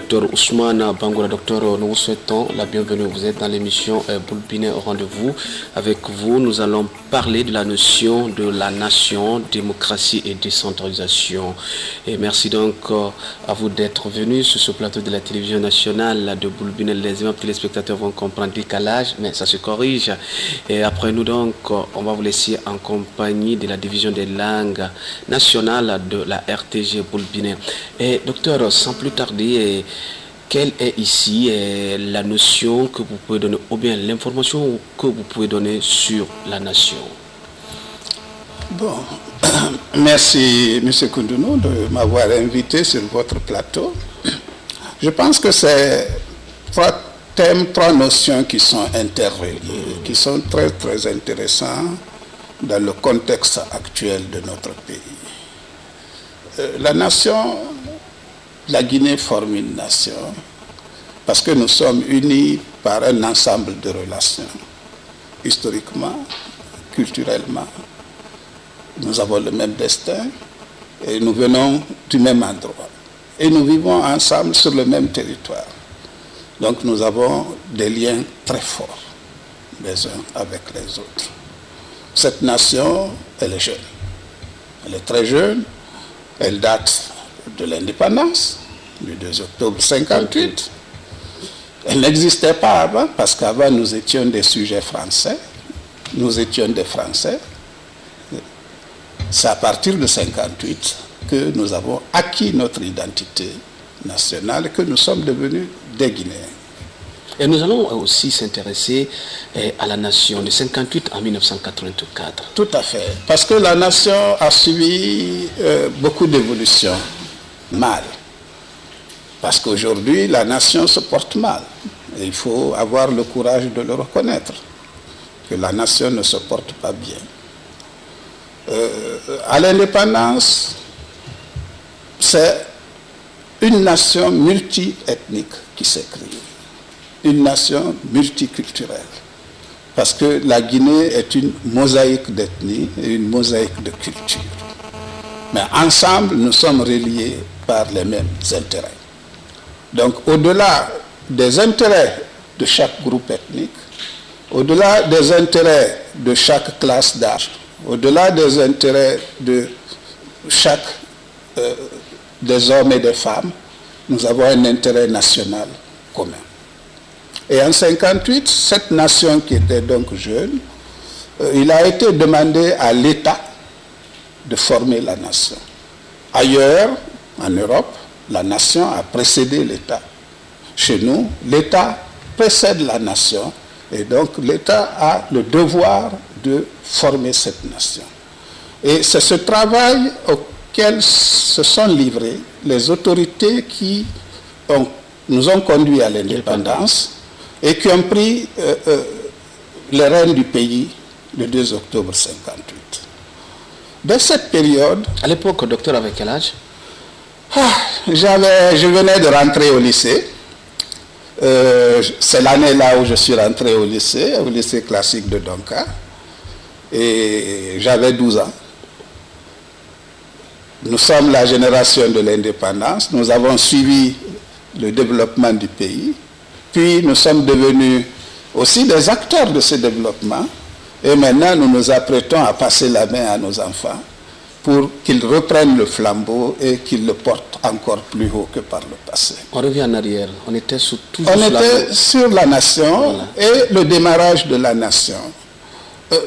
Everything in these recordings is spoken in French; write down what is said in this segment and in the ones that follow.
docteur Ousmane Bangoura. Docteur, nous vous souhaitons la bienvenue. Vous êtes dans l'émission Boulbine au rendez-vous. Avec vous, nous allons parler de la notion de la nation, démocratie et décentralisation. Et merci donc à vous d'être venu sur ce plateau de la télévision nationale de Boulbine. Les téléspectateurs vont comprendre le décalage, mais ça se corrige. Et après nous donc, on va vous laisser en compagnie de la division des langues nationales de la RTG Boulbine. Et docteur, sans plus tarder, quelle est ici la notion que vous pouvez donner, ou bien l'information que vous pouvez donner sur la nation? Bon, merci M. Koundounou de m'avoir invité sur votre plateau. Je pense que c'est trois thèmes, trois notions qui sont interreliées, qui sont très très intéressants dans le contexte actuel de notre pays. La nation, la Guinée forme une nation parce que nous sommes unis par un ensemble de relations. Historiquement, culturellement, nous avons le même destin et nous venons du même endroit. Et nous vivons ensemble sur le même territoire. Donc nous avons des liens très forts les uns avec les autres. Cette nation, elle est jeune. Elle est très jeune. Elle date de l'indépendance, du 2 octobre 1958. Elle n'existait pas avant, parce qu'avant nous étions des sujets français. Nous étions des Français. C'est à partir de 1958 que nous avons acquis notre identité nationale et que nous sommes devenus des Guinéens. Et nous allons aussi s'intéresser à la nation de 58 à 1984. Tout à fait. Parce que la nation a subi beaucoup d'évolutions mal. Parce qu'aujourd'hui, la nation se porte mal. Et il faut avoir le courage de le reconnaître, que la nation ne se porte pas bien. À l'indépendance, c'est une nation multi-ethnique qui s'est créée. Une nation multiculturelle. Parce que la Guinée est une mosaïque d'ethnie et une mosaïque de culture. Mais ensemble, nous sommes reliés par les mêmes intérêts. Donc, au-delà des intérêts de chaque groupe ethnique, au-delà des intérêts de chaque classe d'âge, au-delà des intérêts de chaque des hommes et des femmes, nous avons un intérêt national commun. Et en 1958, cette nation qui était donc jeune, il a été demandé à l'État de former la nation. Ailleurs, en Europe, la nation a précédé l'État. Chez nous, l'État précède la nation et donc l'État a le devoir de former cette nation. Et c'est ce travail auquel se sont livrées les autorités qui nous ont conduits à l'indépendance et qui ont pris les rênes du pays le 2 octobre 1958. Dès cette période... À l'époque, docteur, avec quel âge? Je venais de rentrer au lycée. C'est l'année là où je suis rentré au lycée classique de Donka. Et j'avais 12 ans. Nous sommes la génération de l'indépendance. Nous avons suivi le développement du pays. Puis nous sommes devenus aussi des acteurs de ce développement. Et maintenant, nous nous apprêtons à passer la main à nos enfants pour qu'ils reprennent le flambeau et qu'ils le portent encore plus haut que par le passé. On revient en arrière. On était sur la nation, voilà. Et le démarrage de la nation.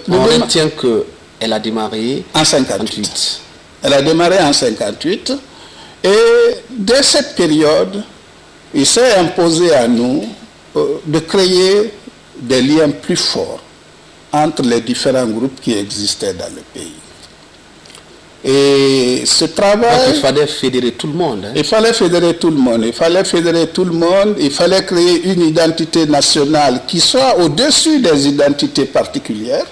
On retient qu'elle a démarré en 1958. Elle a démarré en 1958. Et dès cette période, il s'est imposé à nous de créer des liens plus forts entre les différents groupes qui existaient dans le pays. Et ce travail... Donc il fallait fédérer tout le monde. Il fallait fédérer tout le monde. Il fallait créer une identité nationale qui soit au-dessus des identités particulières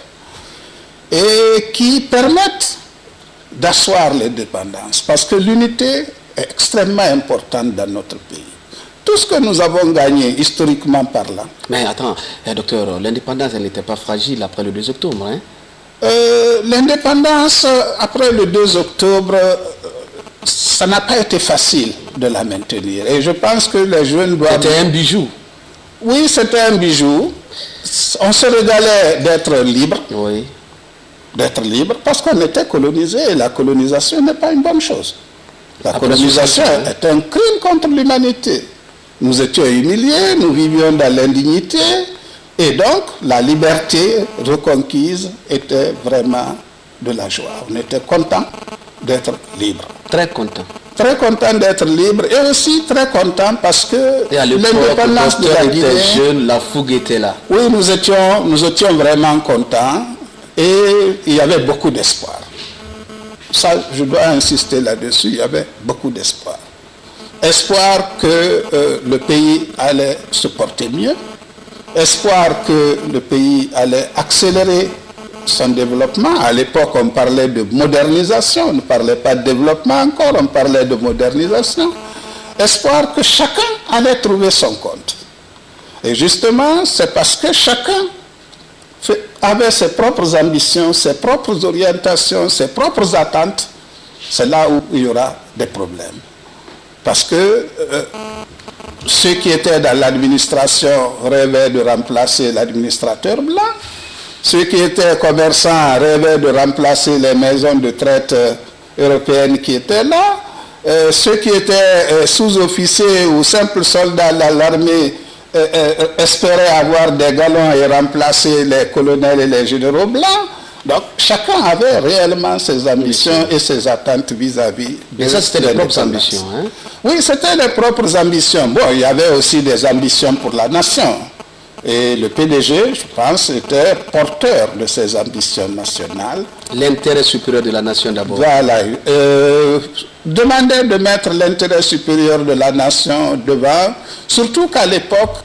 et qui permette d'asseoir l'indépendance. Parce que l'unité est extrêmement importante dans notre pays. Tout ce que nous avons gagné historiquement parlant. Mais attends, docteur, l'indépendance, elle n'était pas fragile après le 2 octobre, hein? L'indépendance, après le 2 octobre, ça n'a pas été facile de la maintenir. Et je pense que les jeunes doivent... C'était un bijou. Oui, c'était un bijou. On se régalait d'être libre. Oui. D'être libre parce qu'on était colonisé et la colonisation n'est pas une bonne chose. La colonisation est un crime contre l'humanité. Nous étions humiliés, nous vivions dans l'indignité et donc la liberté reconquise était vraiment de la joie. On était content d'être libre. Très content. Très content d'être libre et aussi très content parce que l'indépendance de la Guinée... jeune, la fougue était là. Oui, nous étions vraiment contents et il y avait beaucoup d'espoir. Ça, je dois insister là-dessus, il y avait beaucoup d'espoir. Espoir que le pays allait se porter mieux, espoir que le pays allait accélérer son développement. À l'époque, on parlait de modernisation, on ne parlait pas de développement encore, on parlait de modernisation. Espoir que chacun allait trouver son compte. Et justement, c'est parce que chacun avait ses propres ambitions, ses propres orientations, ses propres attentes, c'est là où il y aura des problèmes. Parce que ceux qui étaient dans l'administration rêvaient de remplacer l'administrateur blanc, ceux qui étaient commerçants rêvaient de remplacer les maisons de traite européennes qui étaient là, ceux qui étaient sous-officiers ou simples soldats dans l'armée espéraient avoir des galons et remplacer les colonels et les généraux blancs. Donc chacun avait réellement ses ambitions et ses attentes vis-à-vis de... Et ça, c'était les propres ambitions, hein? Oui, c'était les propres ambitions. Bon, il y avait aussi des ambitions pour la nation. Et le PDG, je pense, était porteur de ces ambitions nationales. L'intérêt supérieur de la nation d'abord. Voilà. Demandait de mettre l'intérêt supérieur de la nation devant, surtout qu'à l'époque,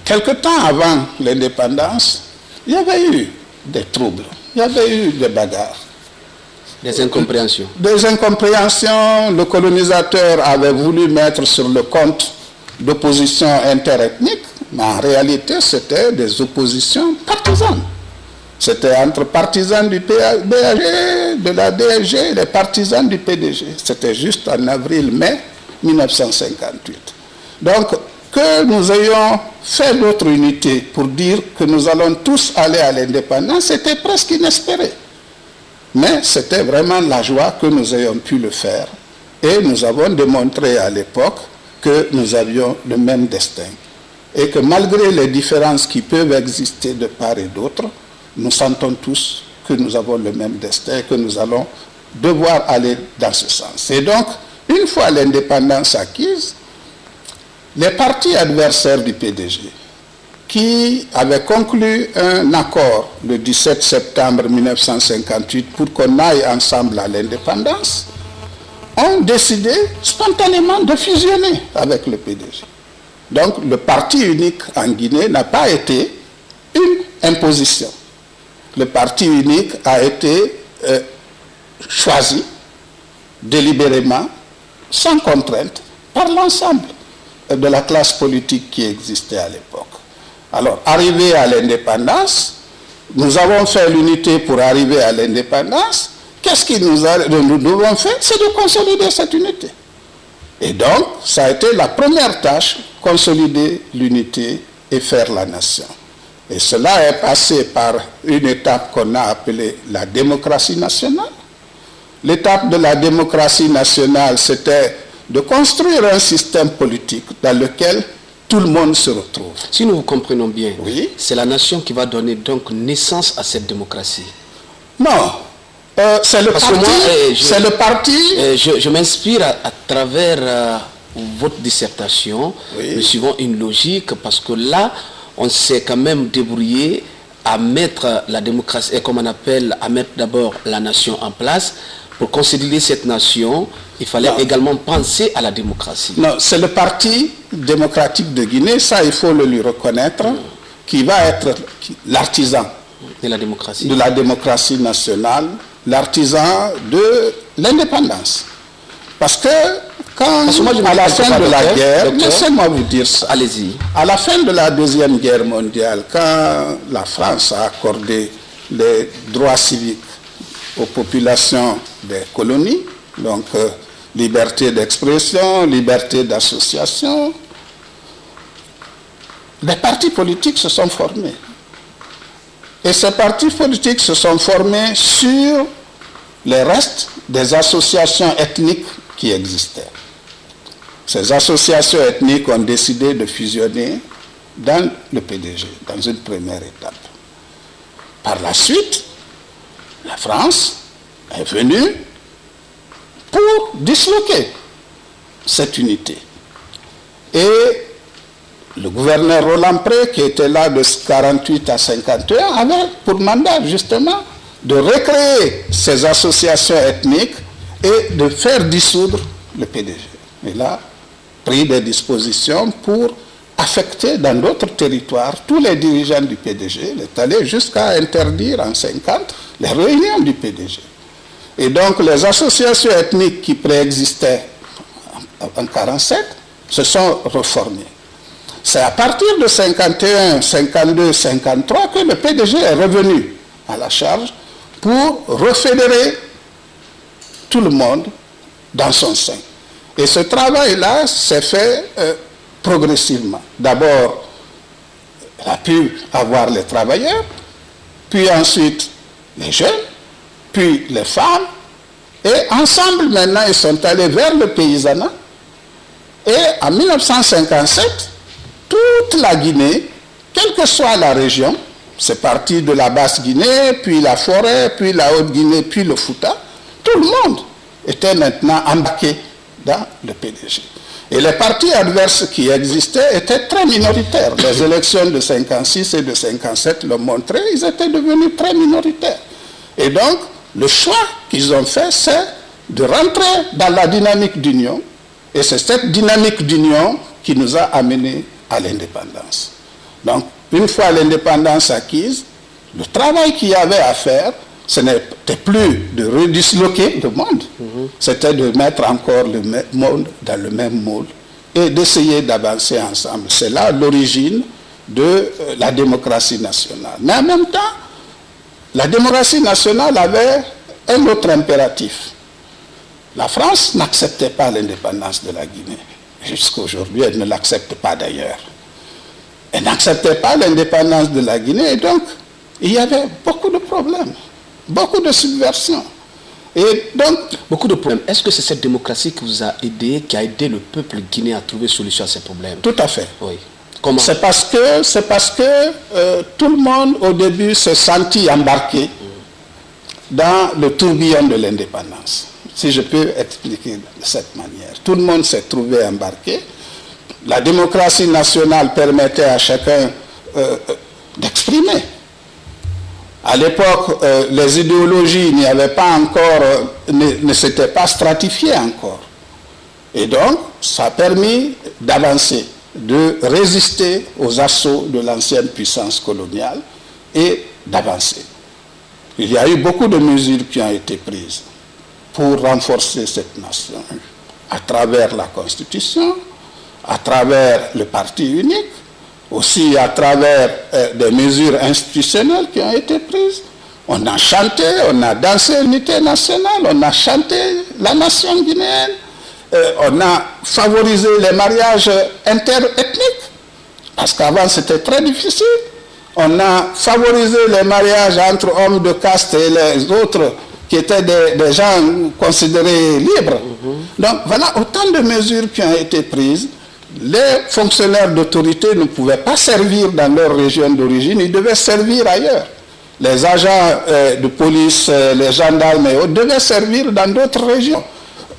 quelque temps avant l'indépendance, il y avait eu des troubles, il y avait eu des bagarres. Des incompréhensions. Des incompréhensions. Le colonisateur avait voulu mettre sur le compte d'opposition interethnique, mais en réalité, c'était des oppositions partisanes. C'était entre partisans du BAG, de la DLG et les partisans du PDG. C'était juste en avril-mai 1958. Donc, que nous ayons fait d'autres unités pour dire que nous allons tous aller à l'indépendance, c'était presque inespéré. Mais c'était vraiment la joie que nous ayons pu le faire. Et nous avons démontré à l'époque que nous avions le même destin. Et que malgré les différences qui peuvent exister de part et d'autre, nous sentons tous que nous avons le même destin et que nous allons devoir aller dans ce sens. Et donc, une fois l'indépendance acquise, les partis adversaires du PDG, qui avaient conclu un accord le 17 septembre 1958 pour qu'on aille ensemble à l'indépendance, ont décidé spontanément de fusionner avec le PDG. Donc le parti unique en Guinée n'a pas été une imposition. Le parti unique a été choisi délibérément, sans contrainte, par l'ensemble de la classe politique qui existait à l'époque. Alors, arrivé à l'indépendance, nous avons fait l'unité pour arriver à l'indépendance. Qu'est-ce que nous devons faire? C'est de consolider cette unité. Et donc, ça a été la première tâche, consolider l'unité et faire la nation. Et cela est passé par une étape qu'on a appelée la démocratie nationale. L'étape de la démocratie nationale, c'était de construire un système politique dans lequel tout le monde se retrouve. Si nous vous comprenons bien, oui, c'est la nation qui va donner donc naissance à cette démocratie. Non, c'est le parti. Je m'inspire à travers votre dissertation. Oui. Nous suivons une logique parce que là, on s'est quand même débrouillé à mettre la démocratie, et comme on appelle, à mettre d'abord la nation en place. Pour consolider cette nation, il fallait également penser à la démocratie. Non, c'est le Parti démocratique de Guinée, ça il faut le lui reconnaître, qui va être l'artisan de la démocratie. De la démocratie nationale, l'artisan de l'indépendance. Parce que à la fin de la guerre, laissez-moi vous dire ça. Allez-y. À la fin de la Deuxième Guerre mondiale, quand la France a accordé les droits civiques aux populations des colonies, Donc, liberté d'expression, liberté d'association. Les partis politiques se sont formés. Et ces partis politiques se sont formés sur les restes des associations ethniques qui existaient. Ces associations ethniques ont décidé de fusionner dans le PDG, dans une première étape. Par la suite, la France est venue pour disloquer cette unité. Et le gouverneur Roland Pré, qui était là de 48 à 51, avait pour mandat justement de recréer ces associations ethniques et de faire dissoudre le PDG. Il a pris des dispositions pour affecter dans d'autres territoires tous les dirigeants du PDG. Il est allé jusqu'à interdire en 50 les réunions du PDG. Et donc les associations ethniques qui préexistaient en 47 se sont reformées. C'est à partir de 51, 52, 53 que le PDG est revenu à la charge pour refédérer tout le monde dans son sein. Et ce travail-là s'est fait progressivement. D'abord, il a pu avoir les travailleurs, puis ensuite les jeunes, puis les femmes, et ensemble maintenant ils sont allés vers le paysanat. Et en 1957, toute la Guinée, quelle que soit la région, c'est parti de la Basse-Guinée, puis la Forêt, puis la Haute-Guinée, puis le Fouta, tout le monde était maintenant embarqué dans le PDG. Et les partis adverses qui existaient étaient très minoritaires. Les élections de 56 et de 57 l'ont montré, ils étaient devenus très minoritaires. Et donc, le choix qu'ils ont fait, c'est de rentrer dans la dynamique d'union. Et c'est cette dynamique d'union qui nous a amenés à l'indépendance. Donc, une fois l'indépendance acquise, le travail qu'il y avait à faire, ce n'était plus de redisloquer le monde, c'était de mettre encore le monde dans le même moule et d'essayer d'avancer ensemble. C'est là l'origine de la démocratie nationale. Mais en même temps, la démocratie nationale avait un autre impératif. La France n'acceptait pas l'indépendance de la Guinée. Jusqu'à aujourd'hui, elle ne l'accepte pas d'ailleurs. Elle n'acceptait pas l'indépendance de la Guinée et donc il y avait beaucoup de problèmes, beaucoup de subversions. Et donc, beaucoup de problèmes. Est-ce que c'est cette démocratie qui vous a aidé, qui a aidé le peuple guinéen à trouver solution à ces problèmes? Tout à fait. Oui. Comment? C'est parce que tout le monde au début s'est senti embarqué dans le tourbillon de l'indépendance. Si je peux expliquer de cette manière. Tout le monde s'est trouvé embarqué. La démocratie nationale permettait à chacun d'exprimer. À l'époque, les idéologies n'y avaient pas encore, ne s'étaient pas stratifiées encore. Et donc, ça a permis d'avancer, de résister aux assauts de l'ancienne puissance coloniale et d'avancer. Il y a eu beaucoup de mesures qui ont été prises pour renforcer cette nation, à travers la Constitution, à travers le parti unique, aussi à travers des mesures institutionnelles qui ont été prises. On a chanté, on a dansé l'unité nationale, on a chanté la nation guinéenne, on a favorisé les mariages interethniques, parce qu'avant c'était très difficile. On a favorisé les mariages entre hommes de caste et les autres qui étaient des gens considérés libres. Donc voilà autant de mesures qui ont été prises. Les fonctionnaires d'autorité ne pouvaient pas servir dans leur région d'origine, ils devaient servir ailleurs. Les agents de police, les gendarmes et autres devaient servir dans d'autres régions.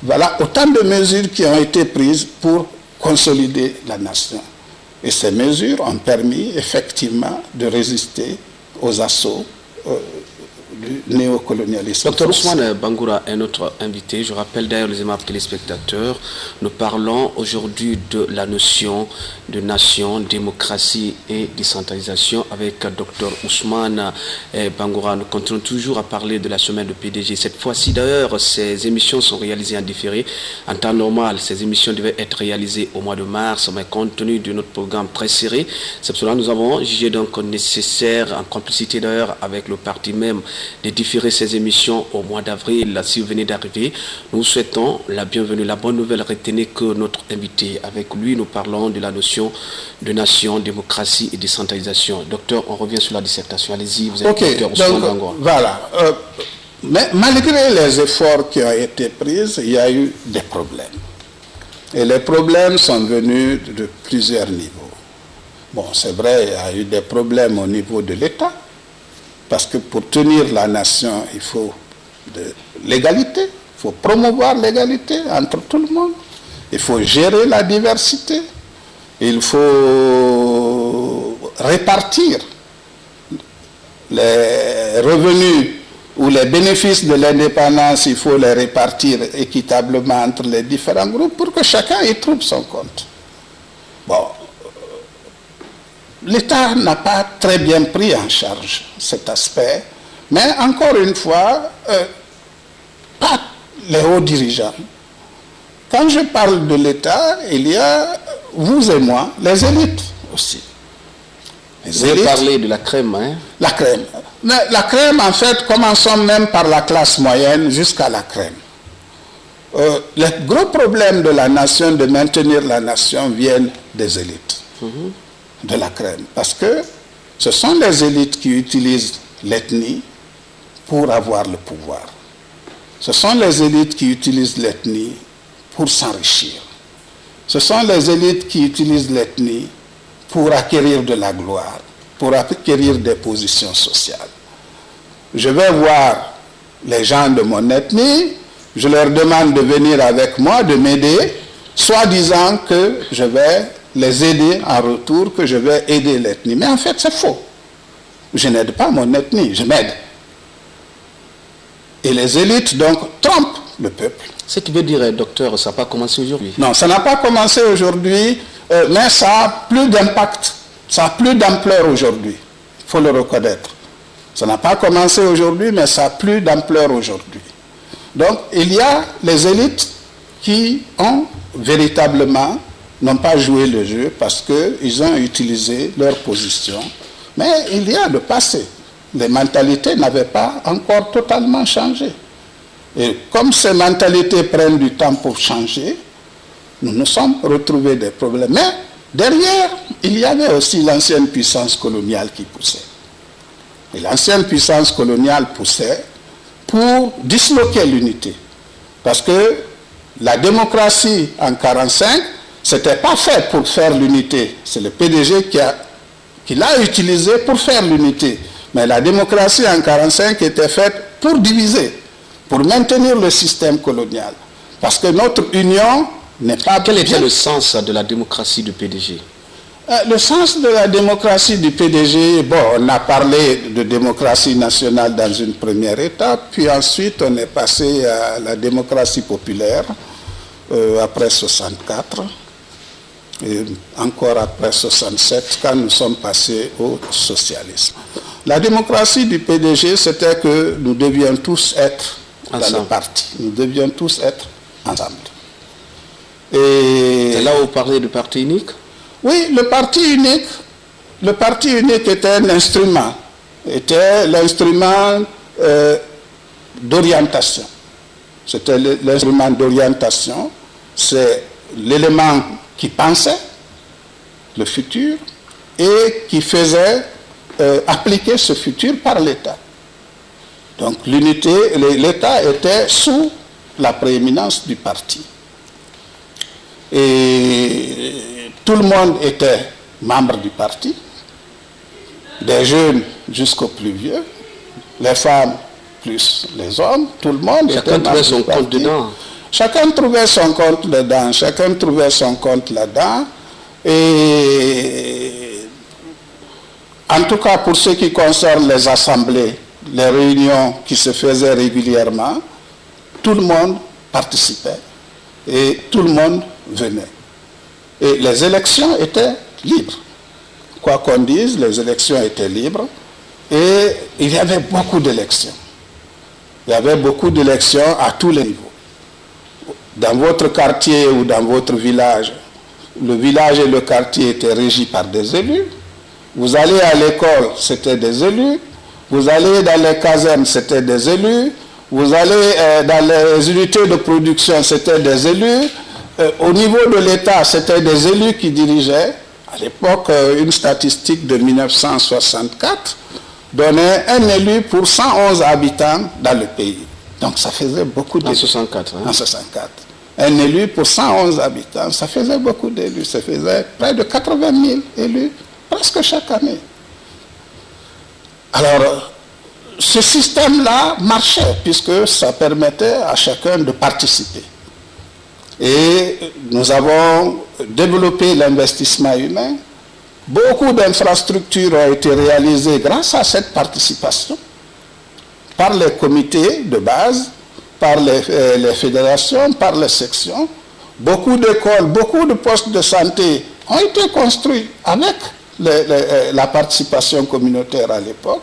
Voilà autant de mesures qui ont été prises pour consolider la nation. Et ces mesures ont permis effectivement de résister aux assauts du néocolonialisme. Docteur Ousmane Bangoura est notre invité. Je rappelle d'ailleurs les aimables téléspectateurs, nous parlons aujourd'hui de la notion de nation, démocratie et décentralisation avec Docteur Ousmane Bangoura. Nous continuons toujours à parler de la semaine de PDG. Cette fois-ci d'ailleurs, ces émissions sont réalisées en différé. En temps normal, ces émissions devaient être réalisées au mois de mars, mais compte tenu de notre programme très serré, c'est pour cela que nous avons jugé donc nécessaire, en complicité d'ailleurs avec le parti même de différer ces émissions au mois d'avril. Si vous venez d'arriver, nous souhaitons la bienvenue. La bonne nouvelle, retenez que notre invité, avec lui, nous parlons de la notion de nation, démocratie et décentralisation. Docteur, on revient sur la dissertation. Allez-y, vous êtes docteur Ousmane Dangoura. Voilà. Mais malgré les efforts qui ont été pris, il y a eu des problèmes. Et les problèmes sont venus de plusieurs niveaux. Bon, c'est vrai, il y a eu des problèmes au niveau de l'État, parce que pour tenir la nation, il faut de l'égalité, il faut promouvoir l'égalité entre tout le monde, il faut gérer la diversité, il faut répartir les revenus ou les bénéfices de l'indépendance, il faut les répartir équitablement entre les différents groupes pour que chacun y trouve son compte. Bon, l'État n'a pas très bien pris en charge cet aspect, mais encore une fois, pas les hauts dirigeants. Quand je parle de l'État, il y a, vous et moi, les élites aussi. Vous avez parlé de la crème, hein? La crème. Mais la crème, en fait, commençons même par la classe moyenne jusqu'à la crème. Les gros problèmes de la nation, de maintenir la nation, viennent des élites, de la crème. Parce que ce sont les élites qui utilisent l'ethnie pour avoir le pouvoir. Ce sont les élites qui utilisent l'ethnie pour s'enrichir. Ce sont les élites qui utilisent l'ethnie pour acquérir de la gloire, pour acquérir des positions sociales. Je vais voir les gens de mon ethnie, je leur demande de venir avec moi, de m'aider, soit disant que je vais les aider en retour, que je vais aider l'ethnie. Mais en fait, c'est faux. Je n'aide pas mon ethnie, je m'aide. Et les élites, donc, trompent le peuple. Ce qui veut dire, docteur, ça n'a pas commencé aujourd'hui. Non, ça n'a pas commencé aujourd'hui, mais ça a plus d'impact, ça a plus d'ampleur aujourd'hui. Il faut le reconnaître. Ça n'a pas commencé aujourd'hui, mais ça a plus d'ampleur aujourd'hui. Donc, il y a les élites qui ont véritablement, n'ont pas joué le jeu parce qu'ils ont utilisé leur position. Mais il y a le passé. Les mentalités n'avaient pas encore totalement changé. Et comme ces mentalités prennent du temps pour changer, nous nous sommes retrouvés des problèmes. Mais derrière, il y avait aussi l'ancienne puissance coloniale qui poussait. Et l'ancienne puissance coloniale poussait pour disloquer l'unité. Parce que la démocratie en 1945, ce n'était pas fait pour faire l'unité. C'est le PDG qui l'a utilisé pour faire l'unité. Mais la démocratie en 1945 était faite pour diviser, pour maintenir le système colonial. Parce que notre union n'est pas... Quel était le sens de la démocratie du PDG? Le sens de la démocratie du PDG, bon, on a parlé de démocratie nationale dans une première étape, puis ensuite on est passé à la démocratie populaire, après 64, et encore après 67, quand nous sommes passés au socialisme. La démocratie du PDG, c'était que nous devions tous être dans le parti. Nous devions tous être ensemble. Et c'est là où vous parlez de parti unique? Oui, le parti unique était un instrument, était l'instrument d'orientation. C'était l'instrument d'orientation, c'est l'élément qui pensait le futur et qui faisait appliquer ce futur par l'État. Donc l'unité, l'État était sous la prééminence du parti. Et tout le monde était membre du parti, des jeunes jusqu'aux plus vieux, les femmes plus les hommes, tout le monde était membre du parti. Chacun trouvait son compte dedans. Chacun trouvait son compte dedans, chacun trouvait son compte là-dedans. Et en tout cas, pour ce qui concerne les assemblées, les réunions qui se faisaient régulièrement, tout le monde participait et tout le monde venait. Et les élections étaient libres. Quoi qu'on dise, les élections étaient libres et il y avait beaucoup d'élections. Il y avait beaucoup d'élections à tous les niveaux. Dans votre quartier ou dans votre village, le village et le quartier étaient régis par des élus. Vous allez à l'école, c'était des élus. Vous allez dans les casernes, c'était des élus. Vous allez dans les unités de production, c'était des élus. Au niveau de l'État, c'était des élus qui dirigeaient. À l'époque, une statistique de 1964 donnait un élu pour 111 habitants dans le pays. Donc ça faisait beaucoup d'élus. En 64. Hein? En 64. Un élu pour 111 habitants, ça faisait beaucoup d'élus. Ça faisait près de 80 000 élus, presque chaque année. Alors, ce système-là marchait, puisque ça permettait à chacun de participer. Et nous avons développé l'investissement humain. Beaucoup d'infrastructures ont été réalisées grâce à cette participation, par les comités de base, par les fédérations, par les sections. Beaucoup d'écoles, beaucoup de postes de santé ont été construits avec la participation communautaire à l'époque.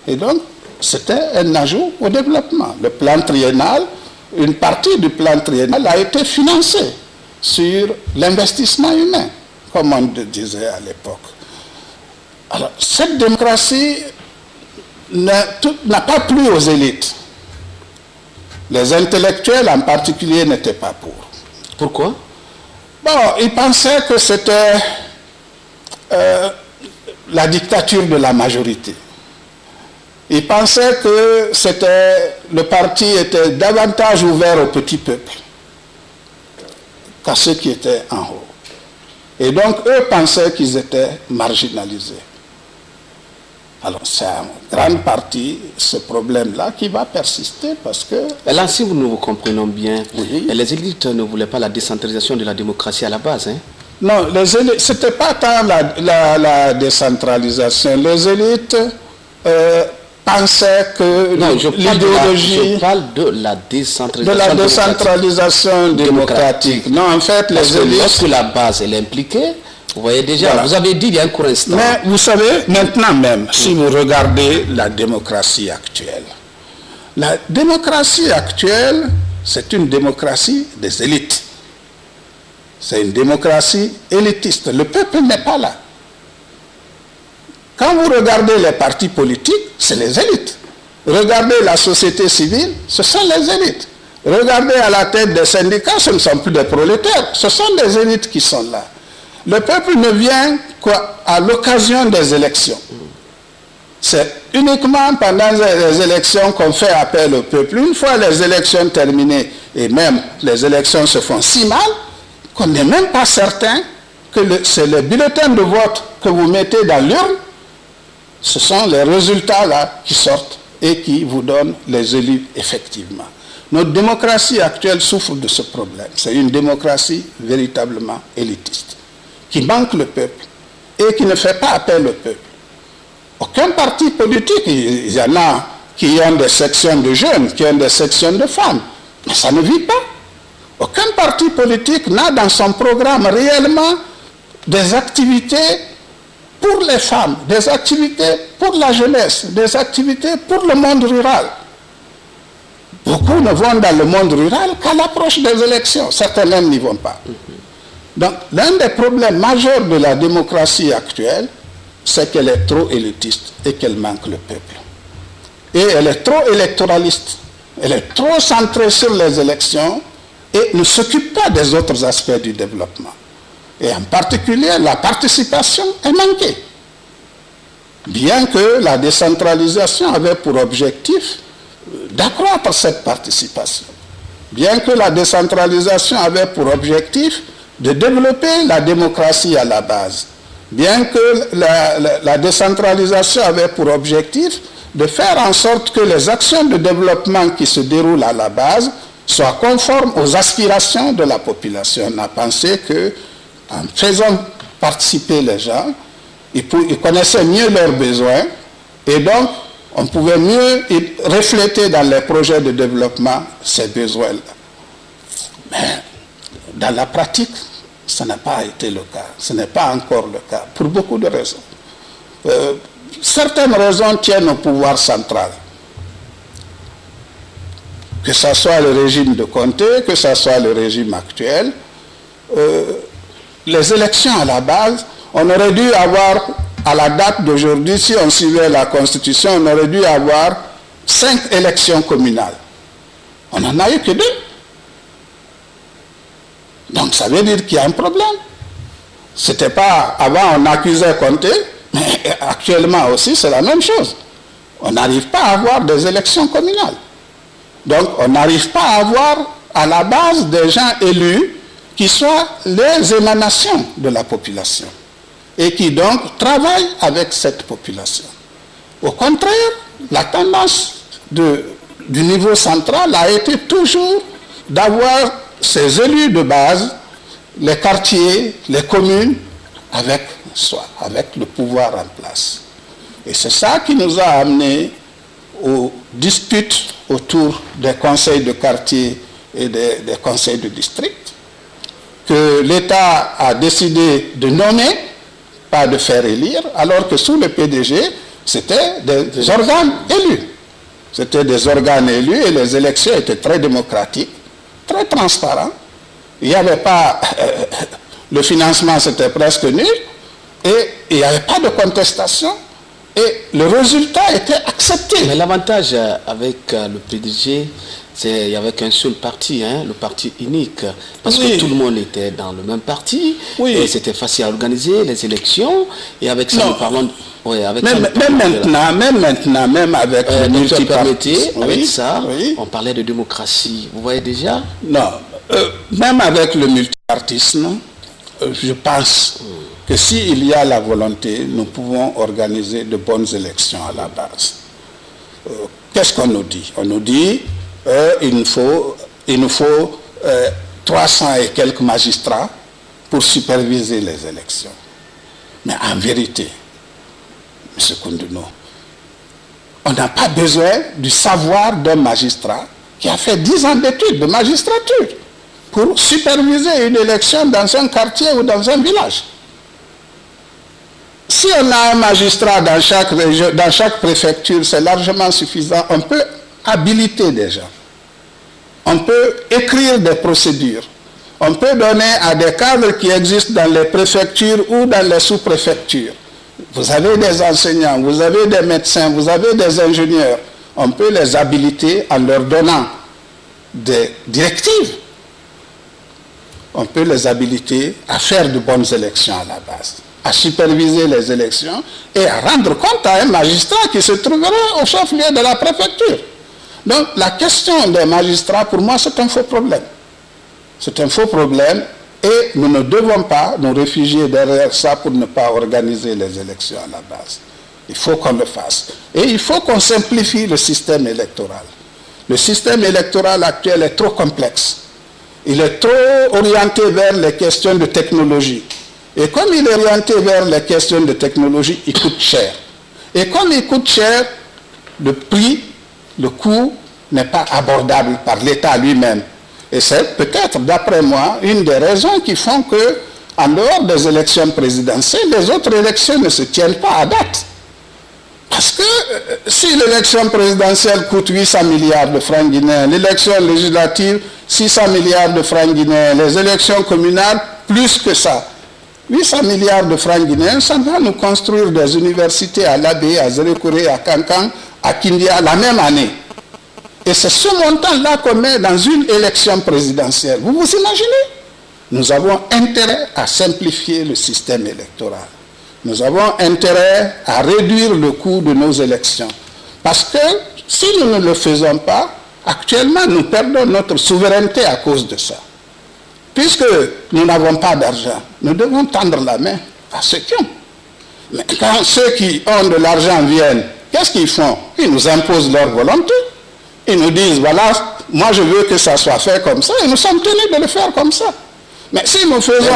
Et donc, c'était un ajout au développement. Le plan triennal, une partie du plan triennal a été financée sur l'investissement humain, comme on disait à l'époque. Alors, cette démocratie n'a pas plu aux élites. Les intellectuels en particulier n'étaient pas pour. Pourquoi? Bon, ils pensaient que c'était la dictature de la majorité. Ils pensaient que le parti était davantage ouvert au petit peuple qu'à ceux qui étaient en haut. Et donc, eux pensaient qu'ils étaient marginalisés. Alors, c'est en grande partie ce problème-là qui va persister parce que... Et là, si nous comprenons bien, oui, les élites ne voulaient pas la décentralisation de la démocratie à la base. Hein? Non, ce n'était pas tant la décentralisation. Les élites pensaient que l'idéologie... Je parle de la décentralisation démocratique. Non, en fait, les élites... Lorsque la base est impliquée, vous voyez déjà, voilà. Vous avez dit il y a un court instant. Mais vous savez, maintenant même, si vous regardez la démocratie actuelle, la démocratie actuelle, c'est une démocratie des élites. C'est une démocratie élitiste. Le peuple n'est pas là. Quand vous regardez les partis politiques, c'est les élites. Regardez la société civile, ce sont les élites. Regardez à la tête des syndicats, ce ne sont plus des prolétaires, ce sont des élites qui sont là. Le peuple ne vient qu'à l'occasion des élections. C'est uniquement pendant les élections qu'on fait appel au peuple. Une fois les élections terminées, et même les élections se font si mal, qu'on n'est même pas certain que c'est le bulletin de vote que vous mettez dans l'urne, ce sont les résultats là qui sortent et qui vous donnent les élus effectivement. Notre démocratie actuelle souffre de ce problème. C'est une démocratie véritablement élitiste, qui manque le peuple et qui ne fait pas appel au peuple. Aucun parti politique, il y en a qui ont des sections de jeunes, qui ont des sections de femmes, mais ça ne vit pas. Aucun parti politique n'a dans son programme réellement des activités pour les femmes, des activités pour la jeunesse, des activités pour le monde rural. Beaucoup ne vont dans le monde rural qu'à l'approche des élections. Certains même n'y vont pas. Donc, l'un des problèmes majeurs de la démocratie actuelle, c'est qu'elle est trop élitiste et qu'elle manque le peuple. Et elle est trop électoraliste. Elle est trop centrée sur les élections et ne s'occupe pas des autres aspects du développement. Et en particulier, la participation est manquée. Bien que la décentralisation avait pour objectif d'accroître cette participation. Bien que la décentralisation avait pour objectif de développer la démocratie à la base. Bien que la décentralisation avait pour objectif de faire en sorte que les actions de développement qui se déroulent à la base soient conformes aux aspirations de la population. On a pensé qu'en faisant participer les gens, ils connaissaient mieux leurs besoins et donc on pouvait mieux refléter dans les projets de développement ces besoins-là. Mais dans la pratique, ça n'a pas été le cas. Ce n'est pas encore le cas, pour beaucoup de raisons. Certaines raisons tiennent au pouvoir central. Que ce soit le régime de Conté, que ce soit le régime actuel, les élections à la base, on aurait dû avoir à la date d'aujourd'hui, si on suivait la Constitution, on aurait dû avoir 5 élections communales. On n'en a eu que 2. Donc ça veut dire qu'il y a un problème. C'était pas, avant on accusait Conté, mais actuellement aussi c'est la même chose. On n'arrive pas à avoir des élections communales. Donc on n'arrive pas à avoir à la base des gens élus qui soient les émanations de la population et qui donc travaillent avec cette population. Au contraire, la tendance du niveau central a été toujours d'avoir ces élus de base, les quartiers, les communes, avec soi, avec le pouvoir en place. Et c'est ça qui nous a amenés aux disputes autour des conseils de quartier et des conseils de district, que l'État a décidé de nommer, pas de faire élire, alors que sous le PDG, c'était des organes élus. C'était des organes élus et les élections étaient très démocratiques, très transparentes. Il n'y avait pas... le financement, c'était presque nul et il n'y avait pas de contestation et le résultat était accepté. Mais l'avantage avec le PDG, c'est qu'il n'y avait qu'un seul parti, hein, le parti unique, parce que tout le monde était dans le même parti, et c'était facile à organiser les élections, et avec ça, nous parlons... Oui, avec même maintenant, même avec le multipartisme, avec ça, on parlait de démocratie. Vous voyez déjà? Non, même avec le multipartisme, je pense que s'il y a la volonté, nous pouvons organiser de bonnes élections à la base. Qu'est-ce qu'on nous dit? On nous dit il nous faut 300 et quelques magistrats pour superviser les élections. Mais en vérité, M. Koundouno, on n'a pas besoin du savoir d'un magistrat qui a fait 10 ans d'études de magistrature pour superviser une élection dans un quartier ou dans un village. Si on a un magistrat dans chaque région, dans chaque préfecture, c'est largement suffisant. On peut habiliter des gens. On peut écrire des procédures. On peut donner à des cadres qui existent dans les préfectures ou dans les sous-préfectures. Vous avez des enseignants, vous avez des médecins, vous avez des ingénieurs. On peut les habiliter en leur donnant des directives. On peut les habiliter à faire de bonnes élections à la base, à superviser les élections et à rendre compte à un magistrat qui se trouverait au chef-lieu de la préfecture. Donc la question des magistrats, pour moi, c'est un faux problème. C'est un faux problème et nous ne devons pas nous réfugier derrière ça pour ne pas organiser les élections à la base. Il faut qu'on le fasse. Et il faut qu'on simplifie le système électoral. Le système électoral actuel est trop complexe. Il est trop orienté vers les questions de technologie. Et comme il est orienté vers les questions de technologie, il coûte cher. Et comme il coûte cher, le prix, le coût n'est pas abordable par l'État lui-même. Et c'est peut-être, d'après moi, une des raisons qui font que, en dehors des élections présidentielles, les autres élections ne se tiennent pas à date. Parce que si l'élection présidentielle coûte 800 milliards de francs guinéens, l'élection législative 600 milliards de francs guinéens, les élections communales plus que ça. 800 milliards de francs guinéens, ça va nous construire des universités à Labé, à Zérékouré, à Kankan, à Kindia la même année. Et c'est ce montant-là qu'on met dans une élection présidentielle. Vous vous imaginez? Nous avons intérêt à simplifier le système électoral. Nous avons intérêt à réduire le coût de nos élections. Parce que si nous ne le faisons pas, actuellement nous perdons notre souveraineté à cause de ça. Puisque nous n'avons pas d'argent, nous devons tendre la main à ceux qui ont. Mais quand ceux qui ont de l'argent viennent, qu'est-ce qu'ils font? Ils nous imposent leur volonté. Ils nous disent, voilà, moi je veux que ça soit fait comme ça, et nous sommes tenus de le faire comme ça. Mais si nous faisons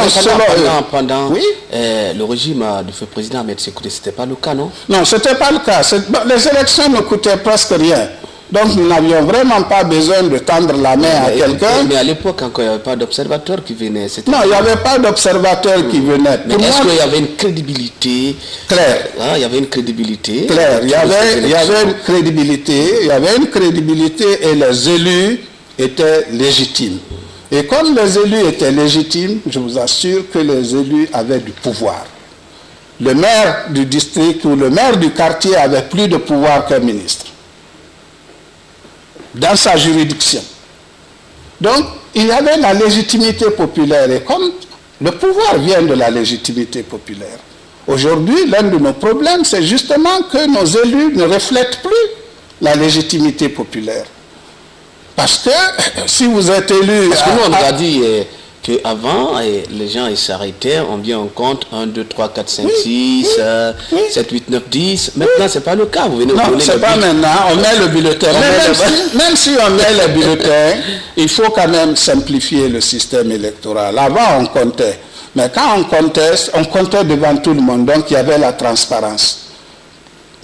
pendant le régime du feu président Ahmed Sékou, ce n'était pas le cas, non? Non, ce n'était pas le cas. Les élections ne coûtaient presque rien. Donc nous n'avions vraiment pas besoin de tendre la main à quelqu'un. Mais à l'époque, encore, il n'y avait pas d'observateurs qui venaient. Non, il n'y avait pas d'observateurs qui venaient. Mais est-ce qu'il y avait une crédibilité claire? Il y avait une crédibilité. Claire, il y avait une crédibilité. Il y avait une crédibilité et les élus étaient légitimes. Et comme les élus étaient légitimes, je vous assure que les élus avaient du pouvoir. le maire du district ou le maire du quartier avait plus de pouvoir qu'un ministre dans sa juridiction. Donc, il y avait la légitimité populaire. Et comme le pouvoir vient de la légitimité populaire, aujourd'hui, l'un de nos problèmes, c'est justement que nos élus ne reflètent plus la légitimité populaire. Parce que si vous êtes élu... Parce que nous, on a dit qu'avant, les gens s'arrêtaient, on vient en compte 1, 2, 3, 4, 5, 6, 7, 8, 9, 10. Maintenant, ce n'est pas le cas. Vous venez non, ce n'est pas maintenant. On met le bulletin. Même si on met le bulletin, il faut quand même simplifier le système électoral. Avant, on comptait. Mais quand on comptait devant tout le monde. Donc, il y avait la transparence.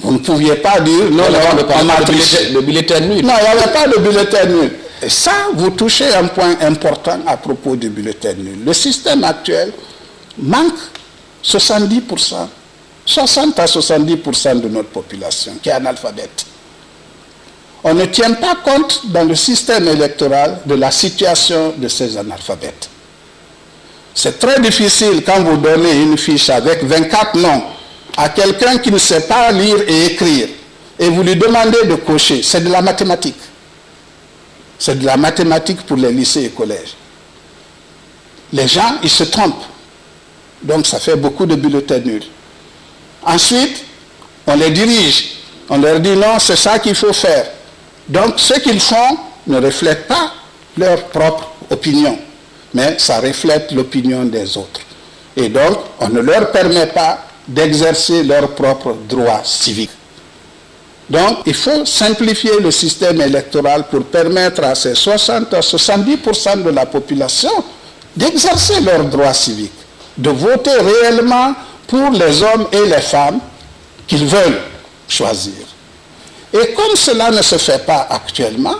Vous ne pouviez pas dire, non, on m'a triché. Le bulletin nul. Non, il n'y avait pas de bulletin nul. Et ça, vous touchez un point important à propos du bulletin nul. Le système actuel manque 70%, 60 à 70% de notre population qui est analphabète. On ne tient pas compte dans le système électoral de la situation de ces analphabètes. C'est très difficile quand vous donnez une fiche avec 24 noms à quelqu'un qui ne sait pas lire et écrire et vous lui demandez de cocher. C'est de la mathématique. C'est de la mathématique pour les lycées et collèges. Les gens, ils se trompent. Donc ça fait beaucoup de bulletins nuls. Ensuite, on les dirige. On leur dit non, c'est ça qu'il faut faire. Donc ce qu'ils font ne reflète pas leur propre opinion, mais ça reflète l'opinion des autres. Et donc, on ne leur permet pas d'exercer leurs propres droits civiques. Donc, il faut simplifier le système électoral pour permettre à ces 60 à 70% de la population d'exercer leurs droits civiques, de voter réellement pour les hommes et les femmes qu'ils veulent choisir. Et comme cela ne se fait pas actuellement,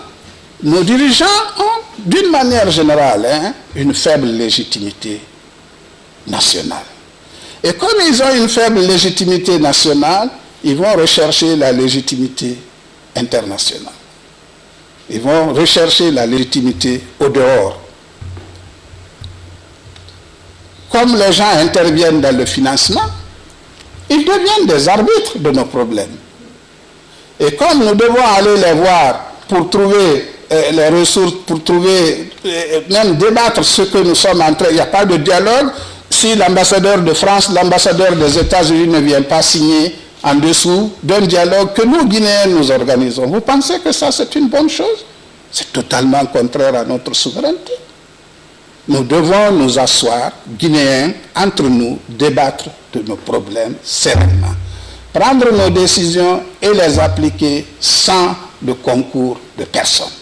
nos dirigeants ont, d'une manière générale, une faible légitimité nationale. Et comme ils ont une faible légitimité nationale, ils vont rechercher la légitimité internationale. Ils vont rechercher la légitimité au dehors. Comme les gens interviennent dans le financement, ils deviennent des arbitres de nos problèmes. Et comme nous devons aller les voir pour trouver les ressources, pour trouver, même débattre ce que nous sommes en train, il n'y a pas de dialogue. Si l'ambassadeur de France, l'ambassadeur des États-Unis ne vient pas signer en dessous d'un dialogue que nous, Guinéens, nous organisons, vous pensez que ça, c'est une bonne chose? C'est totalement contraire à notre souveraineté. Nous devons nous asseoir, Guinéens, entre nous, débattre de nos problèmes sereinement. Prendre nos décisions et les appliquer sans le concours de personne.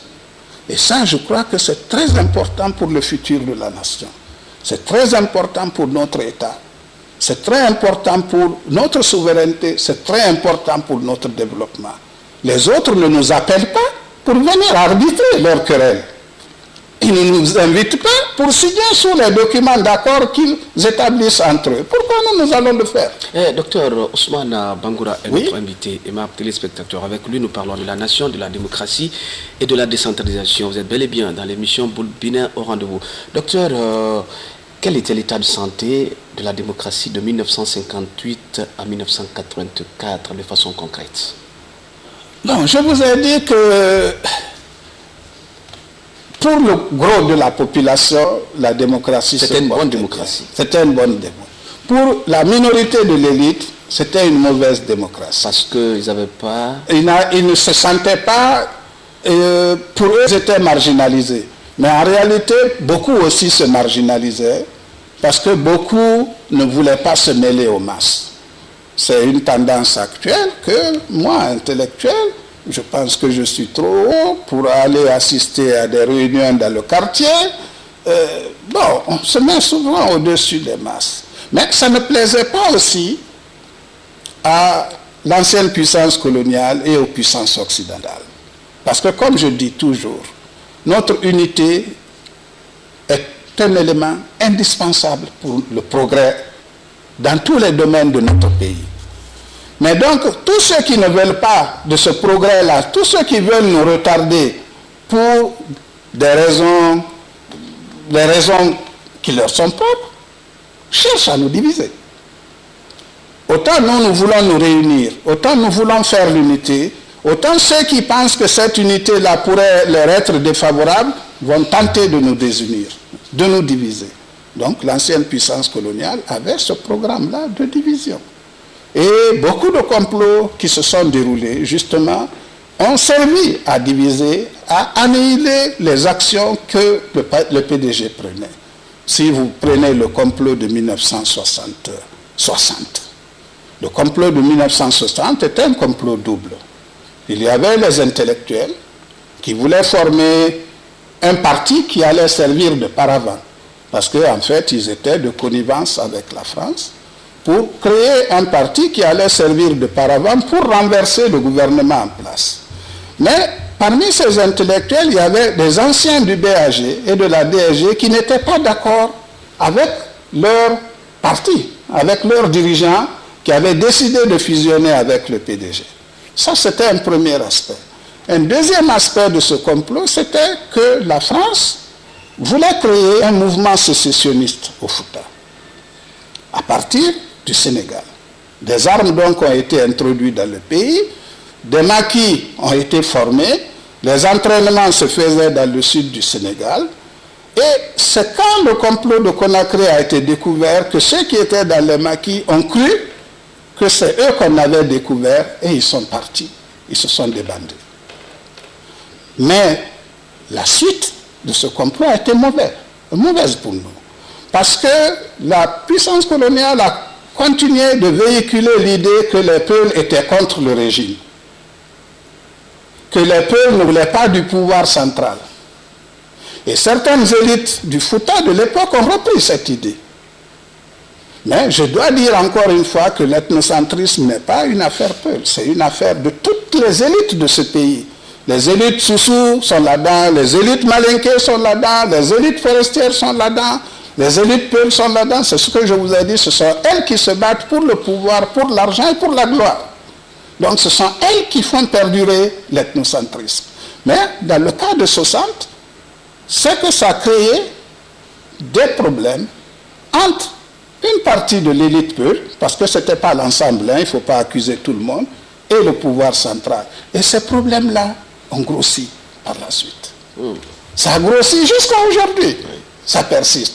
Et ça, je crois que c'est très important pour le futur de la nation. C'est très important pour notre État. C'est très important pour notre souveraineté. C'est très important pour notre développement. Les autres ne nous appellent pas pour venir arbitrer leurs querelles. Ils ne nous invitent pas pour signer sous les documents d'accord qu'ils établissent entre eux. Pourquoi nous allons le faire? Docteur Ousmane Bangoura est notre invité et ma téléspectateur. Avec lui, nous parlons de la nation, de la démocratie et de la décentralisation. Vous êtes bel et bien dans l'émission Boulbinais au rendez-vous. Docteur, quel était l'état de santé de la démocratie de 1958 à 1984 de façon concrète? Non, je vous ai dit que pour le gros de la population, la démocratie, c'était une bonne démocratie. C'était une bonne démocratie. Pour la minorité de l'élite, c'était une mauvaise démocratie. Parce qu'ils n'avaient pas... Ils ne se sentaient pas... pour eux, ils étaient marginalisés. Mais en réalité, beaucoup aussi se marginalisaient parce que beaucoup ne voulaient pas se mêler aux masses. C'est une tendance actuelle que moi, intellectuel, je pense que je suis trop haut pour aller assister à des réunions dans le quartier. Bon, on se met souvent au-dessus des masses. Mais ça ne plaisait pas aussi à l'ancienne puissance coloniale et aux puissances occidentales. Parce que comme je dis toujours, notre unité est un élément indispensable pour le progrès dans tous les domaines de notre pays. Mais donc, tous ceux qui ne veulent pas de ce progrès-là, tous ceux qui veulent nous retarder pour des raisons qui leur sont propres, cherchent à nous diviser. autant nous voulons nous réunir, autant nous voulons faire l'unité, autant ceux qui pensent que cette unité-là pourrait leur être défavorable vont tenter de nous désunir, de nous diviser. Donc l'ancienne puissance coloniale avait ce programme-là de division. Et beaucoup de complots qui se sont déroulés, justement, ont servi à diviser, à annihiler les actions que le PDG prenait. Si vous prenez le complot de 1960, le complot de 1960 était un complot double. Il y avait les intellectuels qui voulaient former un parti qui allait servir de paravent, parce qu'en fait, ils étaient de connivence avec la France, pour créer un parti qui allait servir de paravent pour renverser le gouvernement en place. Mais parmi ces intellectuels, il y avait des anciens du BAG et de la DSG qui n'étaient pas d'accord avec leur parti, avec leurs dirigeants qui avaient décidé de fusionner avec le PDG. Ça, c'était un premier aspect. Un deuxième aspect de ce complot, c'était que la France voulait créer un mouvement sécessionniste au Fouta, à partir du Sénégal. Des armes donc ont été introduites dans le pays, des maquis ont été formés, les entraînements se faisaient dans le sud du Sénégal, et c'est quand le complot de Conakry a été découvert que ceux qui étaient dans les maquis ont cru que c'est eux qu'on avait découvert et ils sont partis, ils se sont débandés. Mais la suite de ce complot a été mauvaise pour nous. Parce que la puissance coloniale a continué de véhiculer l'idée que les peuples étaient contre le régime, que les peuples ne voulaient pas du pouvoir central. Et certaines élites du Fouta de l'époque ont repris cette idée. Mais je dois dire encore une fois que l'ethnocentrisme n'est pas une affaire peul, c'est une affaire de toutes les élites de ce pays. Les élites Soussou sont là-dedans, les élites Malinké sont là-dedans, les élites forestières sont là-dedans, les élites Peul sont là-dedans. C'est ce que je vous ai dit, ce sont elles qui se battent pour le pouvoir, pour l'argent et pour la gloire. Donc ce sont elles qui font perdurer l'ethnocentrisme. Mais dans le cas de 60, c'est que ça a créé des problèmes entre une partie de l'élite Peul, parce que ce n'était pas l'ensemble, il ne faut pas accuser tout le monde, et le pouvoir central. Et ces problèmes-là ont grossi par la suite. Ça a grossi jusqu'à aujourd'hui. Ça persiste.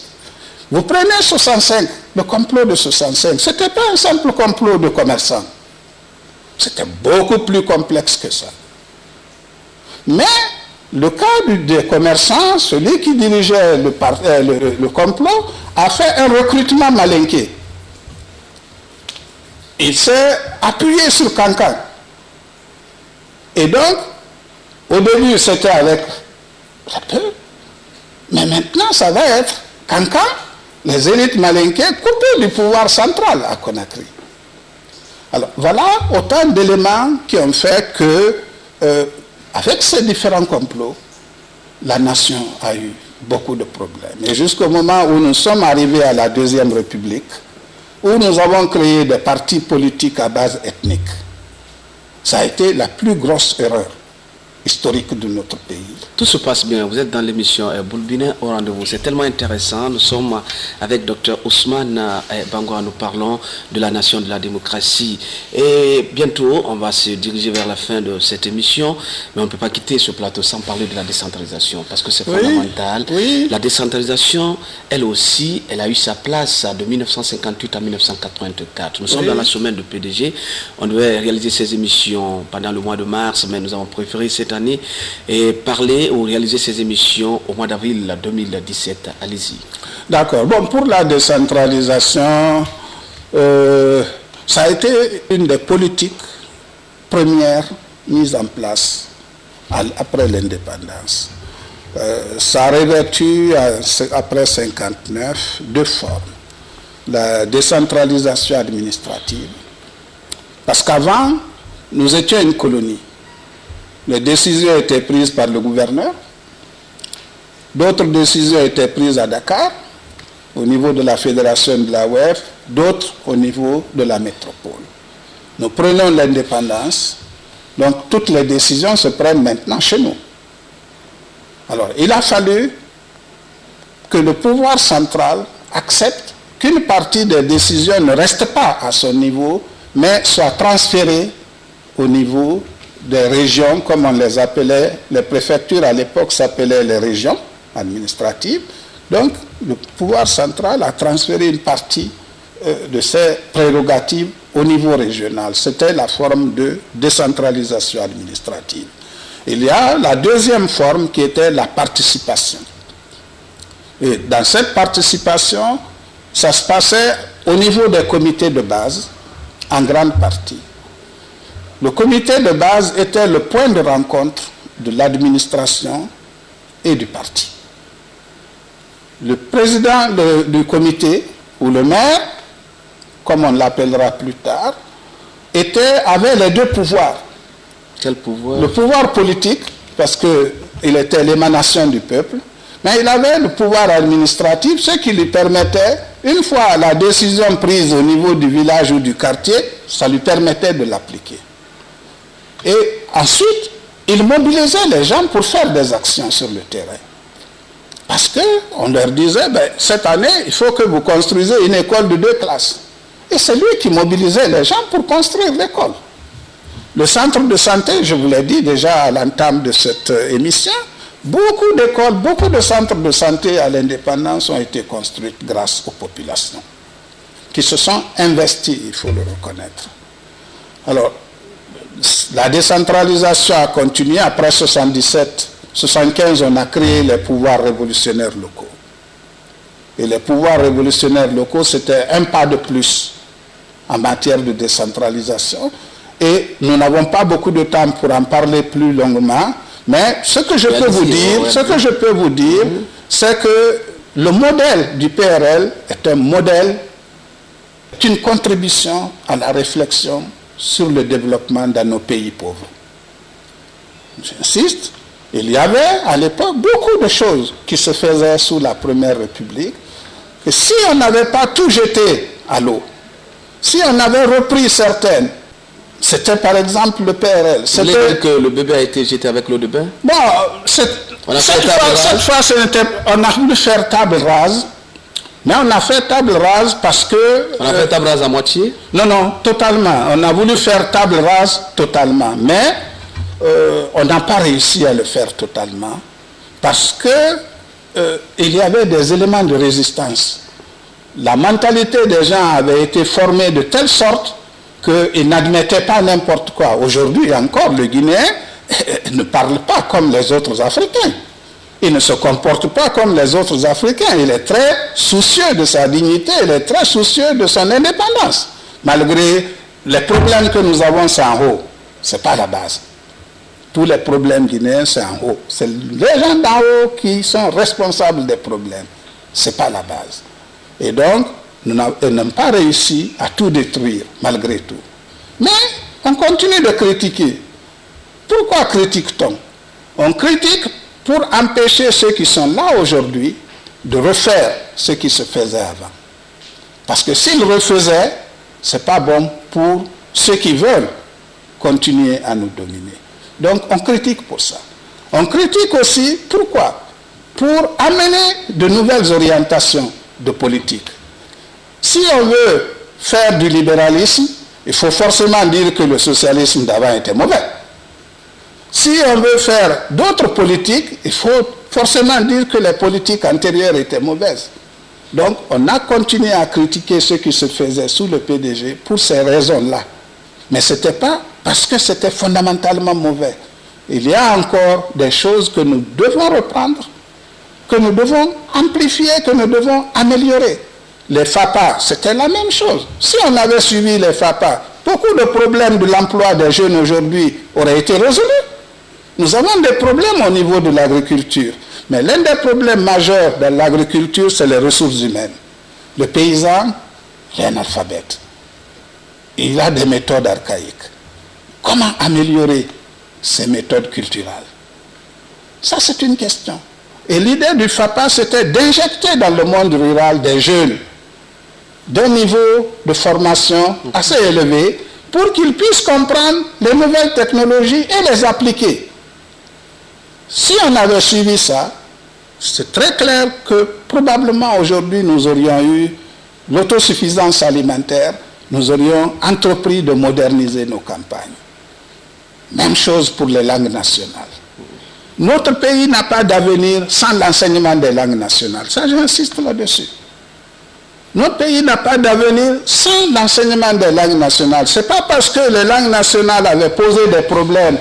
Vous prenez 65, le complot de 65, ce n'était pas un simple complot de commerçants. C'était beaucoup plus complexe que ça. Mais le cas des commerçants, celui qui dirigeait le complot, a fait un recrutement malinké. Il s'est appuyé sur Cancan. Et donc, au début, c'était avec la peur. Mais maintenant, ça va être Cancan, les élites malinké, coupées du pouvoir central à Conakry. Alors, voilà autant d'éléments qui ont fait que, avec ces différents complots, la nation a eu beaucoup de problèmes. Et jusqu'au moment où nous sommes arrivés à la Deuxième République, où nous avons créé des partis politiques à base ethnique, ça a été la plus grosse erreur historique de notre pays. Tout se passe bien. Vous êtes dans l'émission Boulbiné au rendez-vous. C'est tellement intéressant. Nous sommes avec Dr Ousmane Bangoua. Nous parlons de la nation, de la démocratie. Et bientôt, on va se diriger vers la fin de cette émission. Mais on ne peut pas quitter ce plateau sans parler de la décentralisation. Parce que c'est fondamental. Oui. La décentralisation, elle aussi, elle a eu sa place de 1958 à 1984. Nous sommes dans la semaine de PDG. On devait réaliser ces émissions pendant le mois de mars, mais nous avons préféré cette année et parler ou réaliser ces émissions au mois d'avril 2017. Allez-y. D'accord. Bon, pour la décentralisation, ça a été une des politiques premières mises en place après l'indépendance. Ça a revêtu, après 1959, deux formes. La décentralisation administrative. Parce qu'avant, nous étions une colonie. Les décisions étaient prises par le gouverneur. D'autres décisions étaient prises à Dakar, au niveau de la fédération de la OEF, d'autres au niveau de la métropole. Nous prenons l'indépendance, donc toutes les décisions se prennent maintenant chez nous. Alors, il a fallu que le pouvoir central accepte qu'une partie des décisions ne reste pas à son niveau, mais soit transférée au niveau des régions, comme on les appelait, les préfectures à l'époque s'appelaient les régions administratives. Donc, le pouvoir central a transféré une partie de ses prérogatives au niveau régional. C'était la forme de décentralisation administrative. Il y a la deuxième forme qui était la participation. Et dans cette participation, ça se passait au niveau des comités de base, en grande partie. Le comité de base était le point de rencontre de l'administration et du parti. Le président du comité, ou le maire, comme on l'appellera plus tard, avait les deux pouvoirs. Quel pouvoir? Le pouvoir politique, parce qu'il était l'émanation du peuple, mais il avait le pouvoir administratif, ce qui lui permettait, une fois la décision prise au niveau du village ou du quartier, ça lui permettait de l'appliquer. Et ensuite, il mobilisait les gens pour faire des actions sur le terrain. Parce qu'on leur disait, cette année, il faut que vous construisez une école de 2 classes. Et c'est lui qui mobilisait les gens pour construire l'école. Le centre de santé, je vous l'ai dit déjà à l'entame de cette émission, beaucoup d'écoles, beaucoup de centres de santé à l'indépendance ont été construits grâce aux populations, qui se sont investies, il faut le reconnaître. Alors, la décentralisation a continué. Après 1975, on a créé les pouvoirs révolutionnaires locaux. Et les pouvoirs révolutionnaires locaux, c'était un pas de plus en matière de décentralisation. Et nous n'avons pas beaucoup de temps pour en parler plus longuement, mais ce que je peux vous dire, c'est que le modèle du PRL est un modèle, est une contribution à la réflexion sur le développement dans nos pays pauvres. J'insiste, il y avait à l'époque beaucoup de choses qui se faisaient sous la Première République, et si on n'avait pas tout jeté à l'eau, si on avait repris certaines, c'était par exemple le PRL. Vous voulez dire que le bébé a été jeté avec l'eau de bain? Bon, cette fois, on a voulu faire table rase, mais on a fait table rase parce que... On a fait table rase à moitié? Non, totalement. On a voulu faire table rase totalement, mais on n'a pas réussi à le faire totalement parce que il y avait des éléments de résistance. La mentalité des gens avait été formée de telle sorte qu'ils n'admettaient pas n'importe quoi. Aujourd'hui encore, le Guinéen ne parle pas comme les autres Africains. Il ne se comporte pas comme les autres Africains. Il est très soucieux de sa dignité, il est très soucieux de son indépendance. Malgré les problèmes que nous avons, c'est en haut. Ce n'est pas la base. Tous les problèmes guinéens, c'est en haut. C'est les gens d'en haut qui sont responsables des problèmes. Ce n'est pas la base. Et donc, nous n'avons pas réussi à tout détruire, malgré tout. Mais on continue de critiquer. Pourquoi critique-t-on? On critique pour empêcher ceux qui sont là aujourd'hui de refaire ce qui se faisait avant. Parce que s'ils refaisaient, ce n'est pas bon pour ceux qui veulent continuer à nous dominer. Donc on critique pour ça. On critique aussi, pourquoi? Pour amener de nouvelles orientations de politique. Si on veut faire du libéralisme, il faut forcément dire que le socialisme d'avant était mauvais. Si on veut faire d'autres politiques, il faut forcément dire que les politiques antérieures étaient mauvaises. Donc on a continué à critiquer ce qui se faisait sous le PDG pour ces raisons-là. Mais ce n'était pas parce que c'était fondamentalement mauvais. Il y a encore des choses que nous devons reprendre, que nous devons amplifier, que nous devons améliorer. Les FAPA, c'était la même chose. Si on avait suivi les FAPA, beaucoup de problèmes de l'emploi des jeunes aujourd'hui auraient été résolus. Nous avons des problèmes au niveau de l'agriculture. Mais l'un des problèmes majeurs dans l'agriculture, c'est les ressources humaines. Le paysan est analphabète. Il a des méthodes archaïques. Comment améliorer ces méthodes culturelles? Ça, c'est une question. Et l'idée du FAPA, c'était d'injecter dans le monde rural des jeunes d'un niveau de formation assez élevé pour qu'ils puissent comprendre les nouvelles technologies et les appliquer. Si on avait suivi ça, c'est très clair que probablement aujourd'hui nous aurions eu l'autosuffisance alimentaire, nous aurions entrepris de moderniser nos campagnes. Même chose pour les langues nationales. Notre pays n'a pas d'avenir sans l'enseignement des langues nationales. Ça, j'insiste là-dessus. Notre pays n'a pas d'avenir sans l'enseignement des langues nationales. Ce n'est pas parce que les langues nationales avaient posé des problèmes,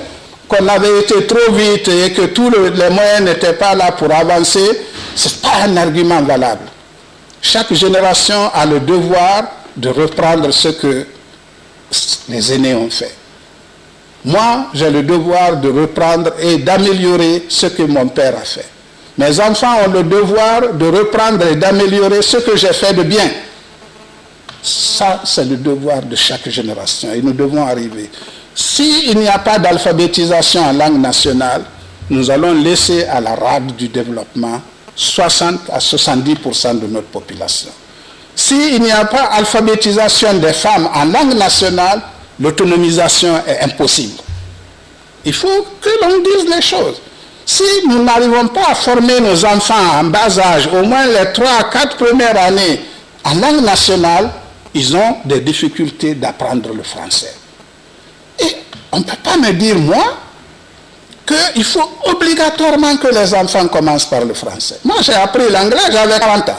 qu'on avait été trop vite et que tous les moyens n'étaient pas là pour avancer. Ce n'est pas un argument valable. Chaque génération a le devoir de reprendre ce que les aînés ont fait. Moi, j'ai le devoir de reprendre et d'améliorer ce que mon père a fait. Mes enfants ont le devoir de reprendre et d'améliorer ce que j'ai fait de bien. Ça, c'est le devoir de chaque génération et nous devons arriver. S'il n'y a pas d'alphabétisation en langue nationale, nous allons laisser à la rade du développement 60 à 70% de notre population. S'il n'y a pas alphabétisation des femmes en langue nationale, l'autonomisation est impossible. Il faut que l'on dise les choses. Si nous n'arrivons pas à former nos enfants en bas âge, au moins les 3 à 4 premières années en langue nationale, ils ont des difficultés d'apprendre le français. Et on ne peut pas me dire, moi, qu'il faut obligatoirement que les enfants commencent par le français. Moi, j'ai appris l'anglais, j'avais 40 ans.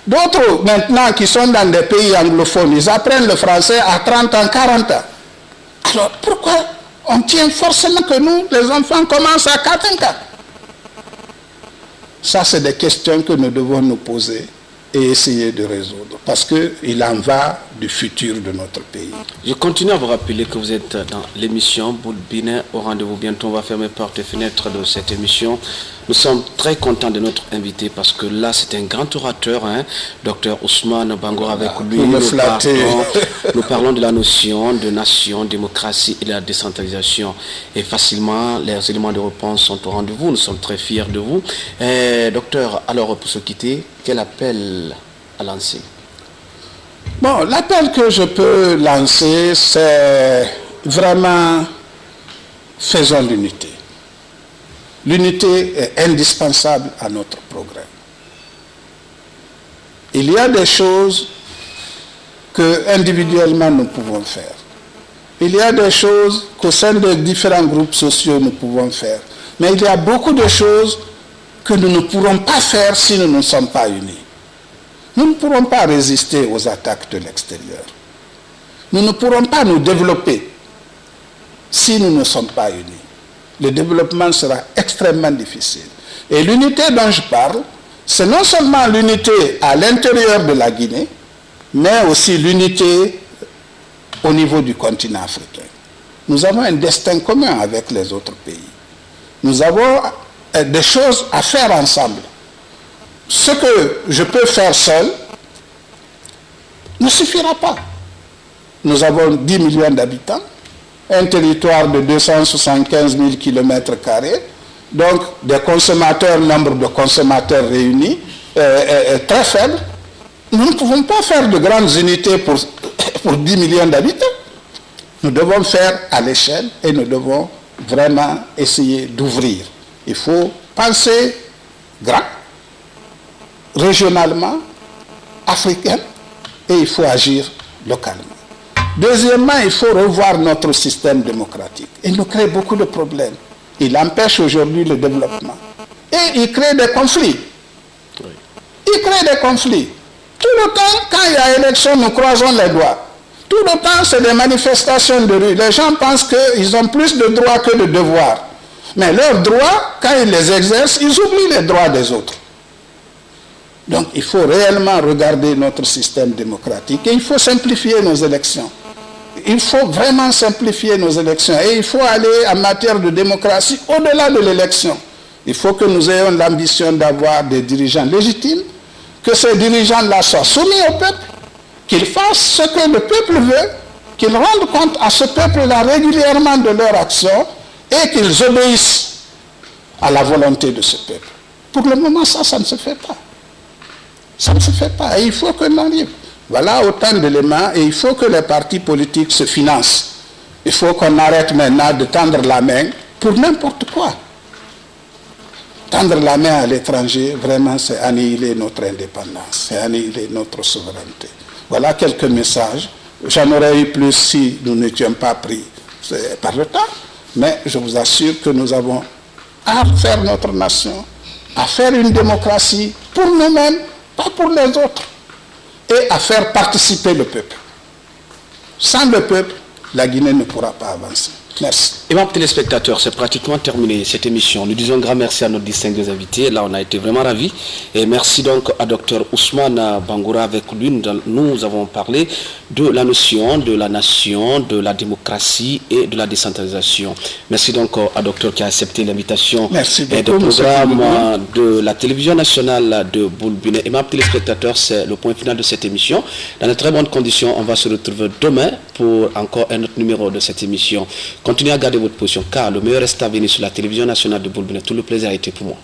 D'autres, maintenant, qui sont dans des pays anglophones, ils apprennent le français à 30 ans, 40 ans. Alors, pourquoi on tient forcément que nous, les enfants, commencent à 4 ans? Ça, c'est des questions que nous devons nous poser et essayer de résoudre, parce qu'il en va du futur de notre pays. Je continue à vous rappeler que vous êtes dans l'émission Bulbine au rendez-vous. Bientôt, on va fermer portes et fenêtres de cette émission. Nous sommes très contents de notre invité parce que là, c'est un grand orateur, Dr Ousmane Bangura. Avec lui, nous parlons de la notion de nation, démocratie et de la décentralisation. Et facilement, les éléments de réponse sont au rendez-vous. Nous sommes très fiers de vous. Docteur, alors pour se quitter, quel appel à lancer? Bon, l'appel que je peux lancer, c'est vraiment faisons l'unité. L'unité est indispensable à notre progrès. Il y a des choses que individuellement nous pouvons faire. Il y a des choses qu'au sein de différents groupes sociaux nous pouvons faire. Mais il y a beaucoup de choses que nous ne pourrons pas faire si nous ne sommes pas unis. Nous ne pourrons pas résister aux attaques de l'extérieur. Nous ne pourrons pas nous développer si nous ne sommes pas unis. Le développement sera extrêmement difficile. Et l'unité dont je parle, c'est non seulement l'unité à l'intérieur de la Guinée, mais aussi l'unité au niveau du continent africain. Nous avons un destin commun avec les autres pays. Nous avons des choses à faire ensemble. Ce que je peux faire seul ne suffira pas. Nous avons 10 millions d'habitants, un territoire de 275 000 km², donc des consommateurs, nombre de consommateurs réunis est très faible. Nous ne pouvons pas faire de grandes unités pour 10 millions d'habitants. Nous devons faire à l'échelle et nous devons vraiment essayer d'ouvrir. Il faut penser grand, régionalement, africain, et il faut agir localement. Deuxièmement, il faut revoir notre système démocratique. Il nous crée beaucoup de problèmes. Il empêche aujourd'hui le développement. Et il crée des conflits. Il crée des conflits. Tout le temps, quand il y a élection, nous croisons les doigts. Tout le temps, c'est des manifestations de rue. Les gens pensent qu'ils ont plus de droits que de devoirs. Mais leurs droits, quand ils les exercent, ils oublient les droits des autres. Donc, il faut réellement regarder notre système démocratique et il faut simplifier nos élections. Il faut vraiment simplifier nos élections et il faut aller en matière de démocratie au-delà de l'élection. Il faut que nous ayons l'ambition d'avoir des dirigeants légitimes, que ces dirigeants-là soient soumis au peuple, qu'ils fassent ce que le peuple veut, qu'ils rendent compte à ce peuple-là régulièrement de leur action et qu'ils obéissent à la volonté de ce peuple. Pour le moment, ça ne se fait pas. Ça ne se fait pas et il faut qu'on arrive. Voilà autant d'éléments et il faut que les partis politiques se financent. Il faut qu'on arrête maintenant de tendre la main pour n'importe quoi. tendre la main à l'étranger, vraiment, c'est annihiler notre indépendance, c'est annihiler notre souveraineté. Voilà quelques messages. J'en aurais eu plus si nous n'étions pas pris par le temps, mais je vous assure que nous avons à faire notre nation, à faire une démocratie pour nous-mêmes, pas pour les autres, et à faire participer le peuple. Sans le peuple, la Guinée ne pourra pas avancer. Merci. Et mes téléspectateurs, c'est pratiquement terminé cette émission. Nous disons un grand merci à nos distingués invités. Là, on a été vraiment ravis. Et merci donc à Dr Ousmane Bangoura. Avec lui, nous avons parlé de la notion de la nation, de la démocratie et de la décentralisation. Merci donc à Docteur qui a accepté l'invitation du programme de la télévision nationale de Boulbine. Et mes téléspectateurs, c'est le point final de cette émission. Dans de très bonnes conditions, on va se retrouver demain pour encore un autre numéro de cette émission. Continuez à garder votre position car le meilleur reste à venir sur la télévision nationale de Boulbine. Tout le plaisir a été pour moi.